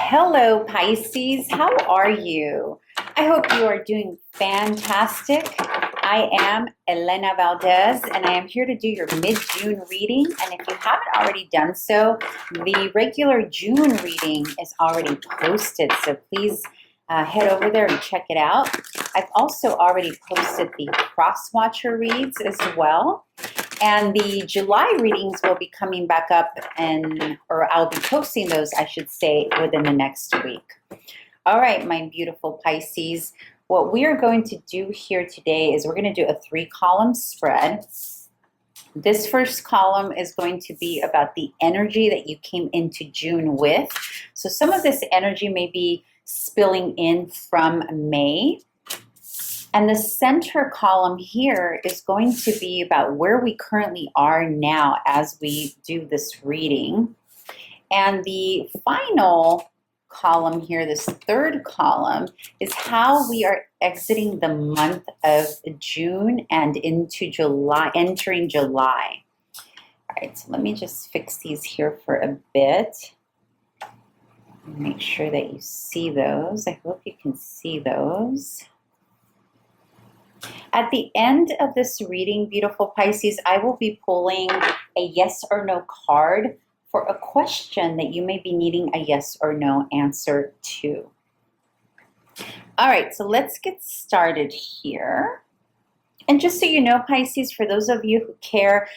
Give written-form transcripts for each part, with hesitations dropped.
Hello, Pisces. How are you? I hope you are doing fantastic. I am Elena Valdez, and I am here to do your mid-June reading. And if you haven't already done so, the regular June reading is already posted. So please head over there and check it out. I've also already posted the cross-watcher reads as well. And the July readings will be coming back up, or I'll be posting those, I should say, within the next week. All right, my beautiful Pisces. What we are going to do here today is we're going to do a 3-column spread. This first column is going to be about the energy that you came into June with. So some of this energy may be spilling in from May. And the center column here is going to be about where we currently are now as we do this reading. And the final column here, this third column, is how we are exiting the month of June and into July, entering July. All right, so let me just fix these here for a bit. Make sure that you see those. I hope you can see those. At the end of this reading, beautiful Pisces, I will be pulling a yes or no card for a question that you may be needing a yes or no answer to. All right, so let's get started here. And just so you know, Pisces, for those of you who care,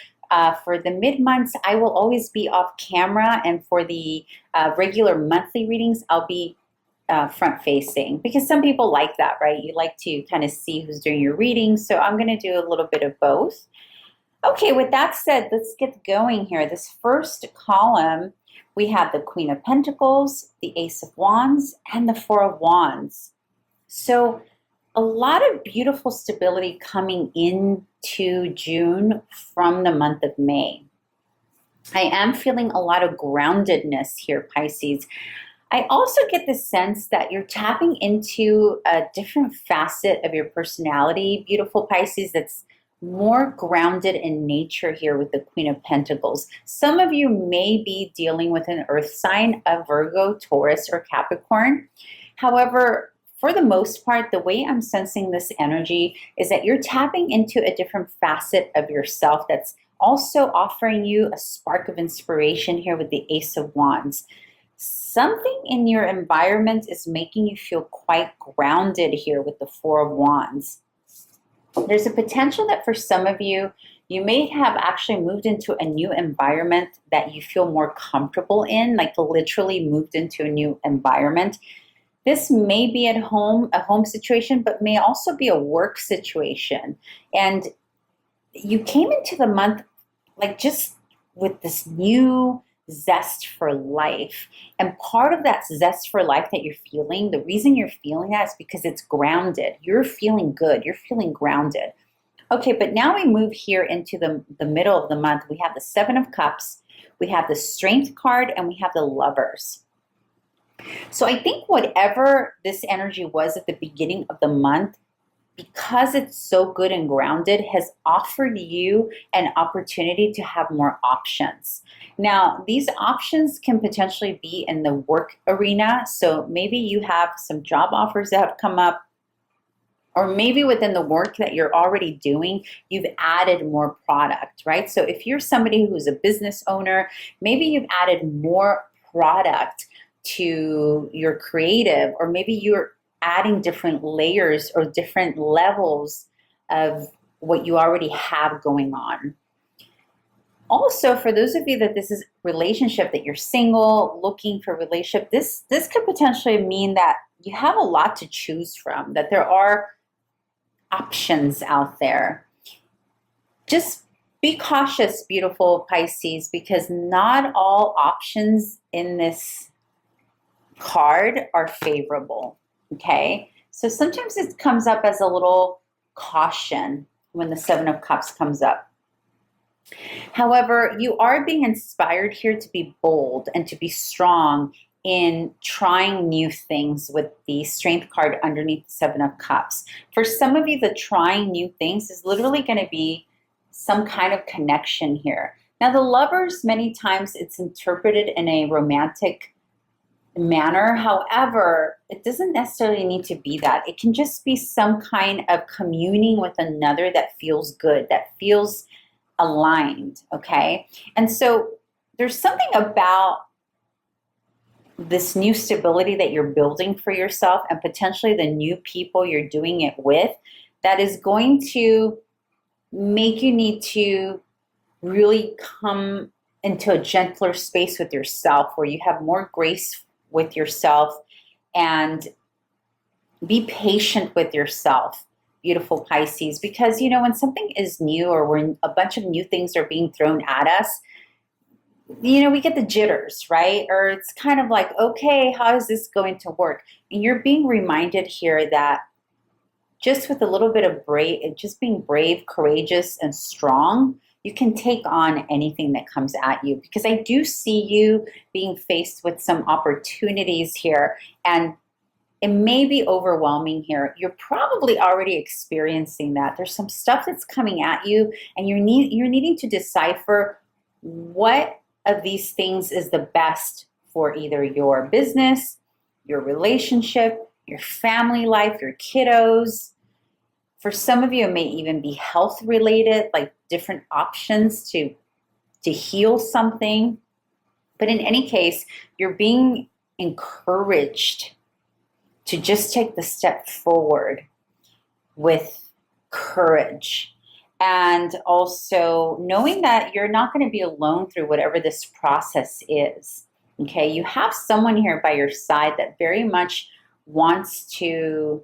for the mid-months, I will always be off camera, and for the regular monthly readings, I'll be front-facing, because some people like that, right? You like to kind of see who's doing your reading, so I'm going to do a little bit of both. Okay, with that said, let's get going here. This first column, we have the Queen of Pentacles, the Ace of Wands, and the Four of Wands. So a lot of beautiful stability coming into June from the month of May. I am feeling a lot of groundedness here, Pisces. I also get the sense that you're tapping into a different facet of your personality, beautiful Pisces, that's more grounded in nature here with the Queen of Pentacles. Some of you may be dealing with an earth sign, a Virgo, Taurus, or Capricorn. However, for the most part, the way I'm sensing this energy is that you're tapping into a different facet of yourself that's also offering you a spark of inspiration here with the Ace of Wands. Something in your environment is making you feel quite grounded here with the Four of Wands. There's a potential that for some of you, you may have actually moved into a new environment that you feel more comfortable in, like literally moved into a new environment. This may be at home, a home situation, but may also be a work situation. And you came into the month like just with this new zest for life. And part of that zest for life that you're feeling, the reason you're feeling that is because it's grounded. You're feeling good. You're feeling grounded. Okay, but now we move here into the middle of the month. We have the Seven of Cups, we have the Strength card, and we have the Lovers. So I think whatever this energy was at the beginning of the month, because it's so good and grounded, has offered you an opportunity to have more options. Now, these options can potentially be in the work arena. So maybe you have some job offers that have come up, or maybe within the work that you're already doing, you've added more product, right? So if you're somebody who's a business owner, maybe you've added more product to your creative, or maybe you're adding different layers or different levels of what you already have going on. Also, for those of you that this is relationship, that you're single, looking for a relationship, this could potentially mean that you have a lot to choose from, that there are options out there. Just be cautious, beautiful Pisces, because not all options in this card are favorable. Okay, so sometimes it comes up as a little caution when the Seven of Cups comes up. However, you are being inspired here to be bold and to be strong in trying new things with the Strength card underneath the Seven of Cups. For some of you, the trying new things is literally going to be some kind of connection here. Now, the Lovers, many times it's interpreted in a romantic manner. However, it doesn't necessarily need to be that. It can just be some kind of communing with another that feels good, that feels aligned, okay? And so there's something about this new stability that you're building for yourself and potentially the new people you're doing it with that is going to make you need to really come into a gentler space with yourself where you have more grace with yourself and be patient with yourself, beautiful Pisces, because when something is new or when a bunch of new things are being thrown at us, we get the jitters, right? Or it's kind of like, okay, how is this going to work? And you're being reminded here that just with a little bit of just being brave, courageous, and strong, you can take on anything that comes at you. Because I do see you being faced with some opportunities here, and it may be overwhelming here. You're probably already experiencing that. There's some stuff that's coming at you, and you're needing to decipher what of these things is the best for either your business, your relationship, your family life, your kiddos. For some of you, it may even be health related, like different options to heal something. But in any case, you're being encouraged to just take the step forward with courage. And also knowing that you're not going to be alone through whatever this process is. Okay, you have someone here by your side that very much wants to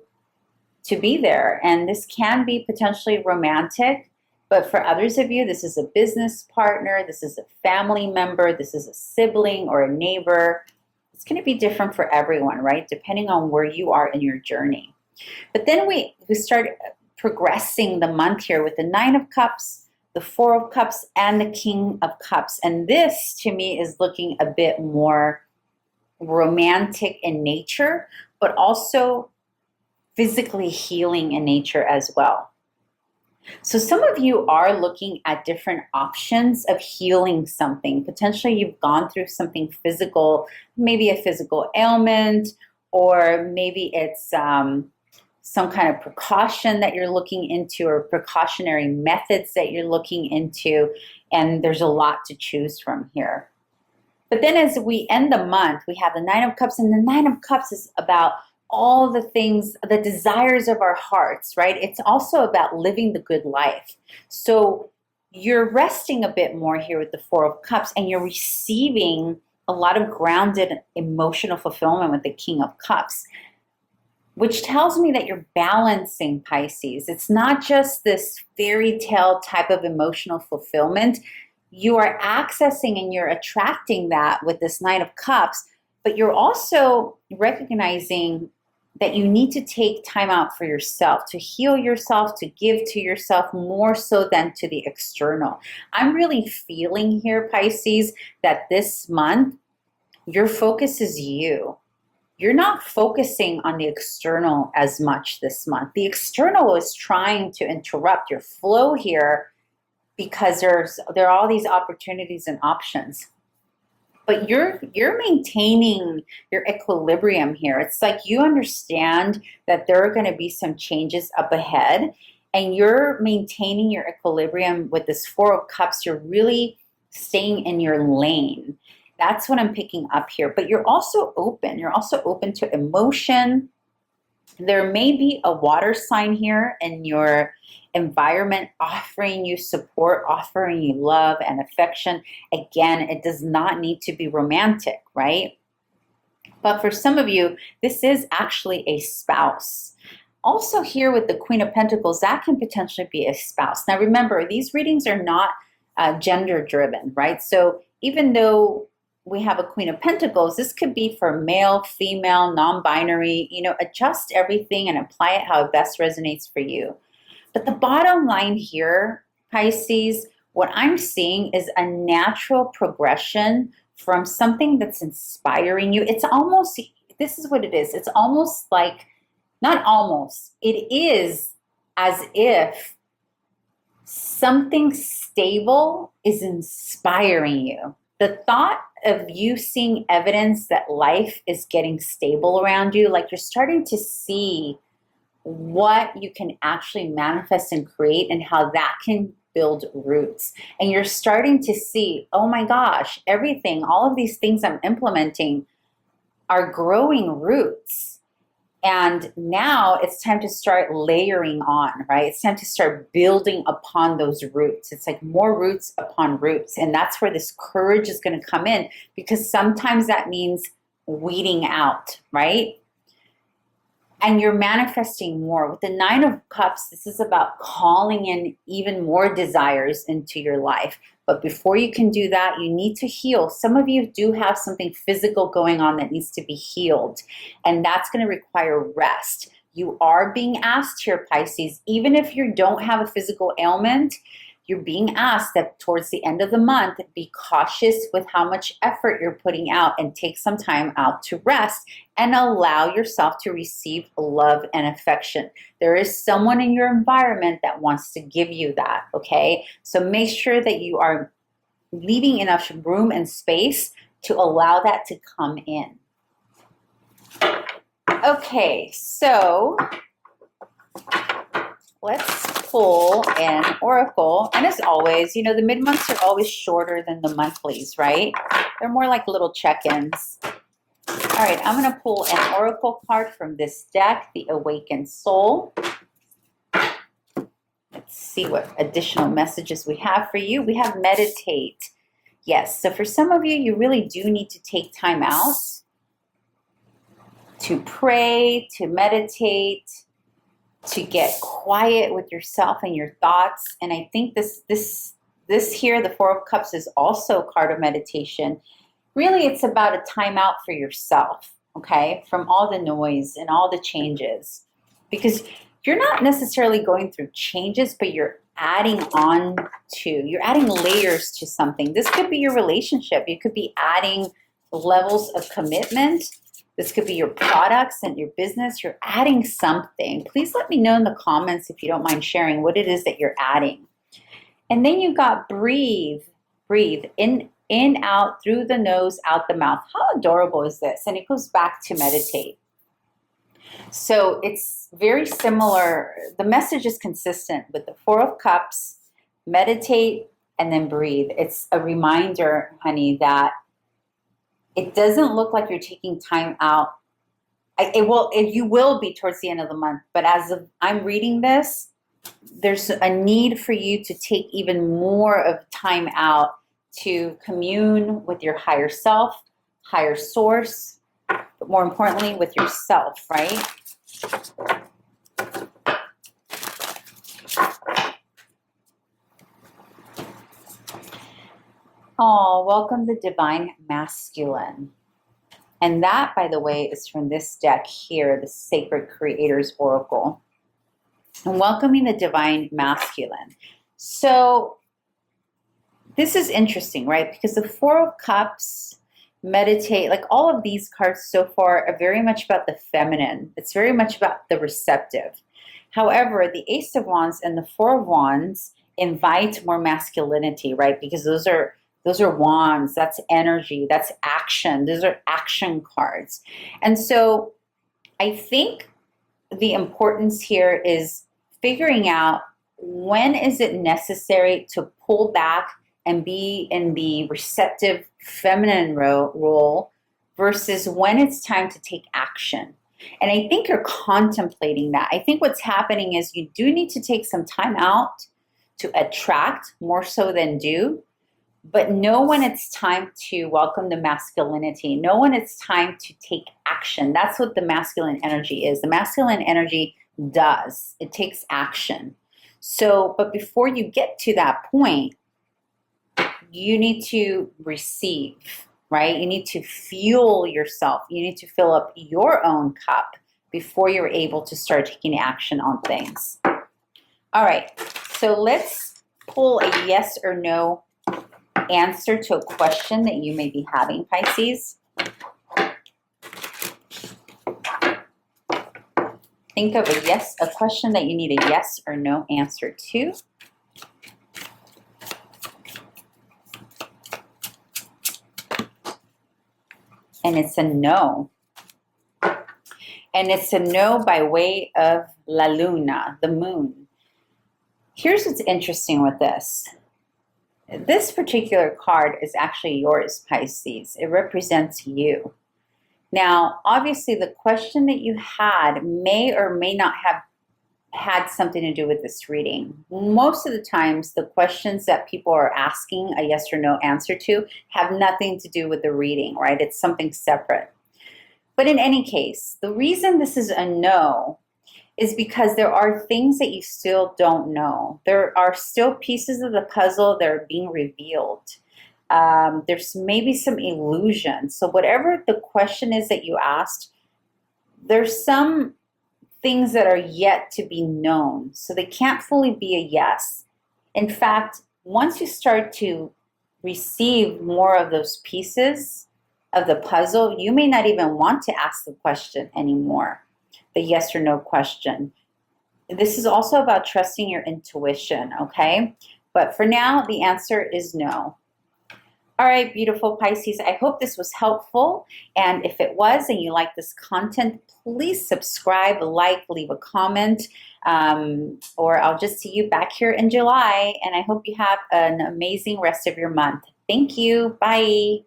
be there. And this can be potentially romantic, but for others of you, this is a business partner, this is a family member, this is a sibling or a neighbor. It's going to be different for everyone, right? Depending on where you are in your journey. But then we start progressing the month here with the Nine of Cups, the Four of Cups, and the King of Cups. And this, to me, is looking a bit more romantic in nature, but also physically healing in nature as well. So some of you are looking at different options of healing something. Potentially you've gone through something physical, maybe a physical ailment, or maybe it's some kind of precaution that you're looking into or precautionary methods that you're looking into, and there's a lot to choose from here. But then as we end the month, we have the Nine of Cups, and the Nine of Cups is about all the things, the desires of our hearts, right? It's also about living the good life. So you're resting a bit more here with the Four of Cups, and you're receiving a lot of grounded emotional fulfillment with the King of Cups, which tells me that you're balancing, Pisces. It's not just this fairy tale type of emotional fulfillment. You are accessing and you're attracting that with this Knight of Cups, but you're also recognizing that you need to take time out for yourself, to heal yourself, to give to yourself more so than to the external. I'm really feeling here, Pisces, that this month, your focus is you. You're not focusing on the external as much this month. The external is trying to interrupt your flow here because there are all these opportunities and options. But you're maintaining your equilibrium here. It's like you understand that there are going to be some changes up ahead, and you're maintaining your equilibrium with this Four of Cups. You're really staying in your lane. That's what I'm picking up here. But you're also open. You're also open to emotion. There may be a water sign here in your environment offering you support, offering you love and affection. Again, it does not need to be romantic, right? But for some of you, this is actually a spouse. Also here with the Queen of Pentacles, that can potentially be a spouse. Now remember, these readings are not gender driven, right? So even though we have a Queen of Pentacles, this could be for male, female, non-binary, adjust everything and apply it how it best resonates for you. But the bottom line here, Pisces, what I'm seeing is a natural progression from something that's inspiring you. It's almost, this is what it is. It's almost like, not almost, it is as if something stable is inspiring you. the thought of you seeing evidence that life is getting stable around you, like you're starting to see what you can actually manifest and create and how that can build roots. And you're starting to see, oh my gosh, everything, all of these things I'm implementing are growing roots. And now it's time to start layering on, right? It's time to start building upon those roots. It's like more roots upon roots. And that's where this courage is going to come in, because sometimes that means weeding out, right? And you're manifesting more. With the Nine of Cups, this is about calling in even more desires into your life. But before you can do that, you need to heal. Some of you do have something physical going on that needs to be healed, and that's going to require rest. You are being asked here, Pisces, even if you don't have a physical ailment, you're being asked that towards the end of the month, be cautious with how much effort you're putting out and take some time out to rest and allow yourself to receive love and affection. There is someone in your environment that wants to give you that, okay? So make sure that you are leaving enough room and space to allow that to come in. Okay, so let's pull an oracle. And as always, you know, the mid-months are always shorter than the monthlies, right? They're more like little check-ins. All right, I'm going to pull an oracle card from this deck, the Awakened Soul. Let's see what additional messages we have for you. We have meditate. Yes, so for some of you, you really do need to take time out to pray, to meditate, to get quiet with yourself and your thoughts. And I think this here, the Four of Cups, is also a card of meditation. Really, it's about a time out for yourself, okay, from all the noise and all the changes. Because you're not necessarily going through changes, but you're adding you're adding layers to something. This could be your relationship. You could be adding levels of commitment. This could be your products and your business. You're adding something. Please let me know in the comments if you don't mind sharing what it is that you're adding. And then you got breathe. Breathe in, out, through the nose, out the mouth. How adorable is this? And it goes back to meditate. So it's very similar. The message is consistent with the Four of Cups, meditate, and then breathe. It's a reminder, honey, that it doesn't look like you're taking time out. You will be towards the end of the month, but as I'm reading this, there's a need for you to take even more of time out to commune with your higher self, higher source, but more importantly, with yourself, right? Oh, welcome the Divine Masculine. And that, by the way, is from this deck here, the Sacred Creators Oracle. And welcoming the Divine Masculine. So this is interesting, right? Because the Four of Cups, meditate, like all of these cards so far are very much about the feminine. It's very much about the receptive. However, the Ace of Wands and the Four of Wands invite more masculinity, right? Because those are wands, that's energy, that's action. Those are action cards. And so I think the importance here is figuring out when is it necessary to pull back and be in the receptive feminine role versus when it's time to take action. And I think you're contemplating that. I think what's happening is you do need to take some time out to attract more so than do. But know when it's time to welcome the masculinity. Know when it's time to take action. That's what the masculine energy is. The masculine energy does. It takes action. So, but before you get to that point, you need to receive, right? You need to fuel yourself. You need to fill up your own cup before you're able to start taking action on things. All right, so let's pull a yes or no answer to a question that you may be having, Pisces. Think of a question that you need a yes or no answer to. and it's a no. And it's a no by way of La Luna, the moon. Here's what's interesting with this. This particular card is actually yours, Pisces. It represents you. Now, obviously, the question that you had may or may not have had something to do with this reading. Most of the times, the questions that people are asking a yes or no answer to have nothing to do with the reading, right? It's something separate. But in any case, the reason this is a no is because there are things that you still don't know. There are still pieces of the puzzle that are being revealed. There's maybe some illusion. So whatever the question is that you asked, there's some things that are yet to be known. So they can't fully be a yes. In fact, once you start to receive more of those pieces of the puzzle, you may not even want to ask the question anymore, the yes or no question. This is also about trusting your intuition, okay? But for now, the answer is no. All right, beautiful Pisces, I hope this was helpful. And if it was and you like this content, please subscribe, like, leave a comment, or I'll just see you back here in July. And I hope you have an amazing rest of your month. Thank you. Bye.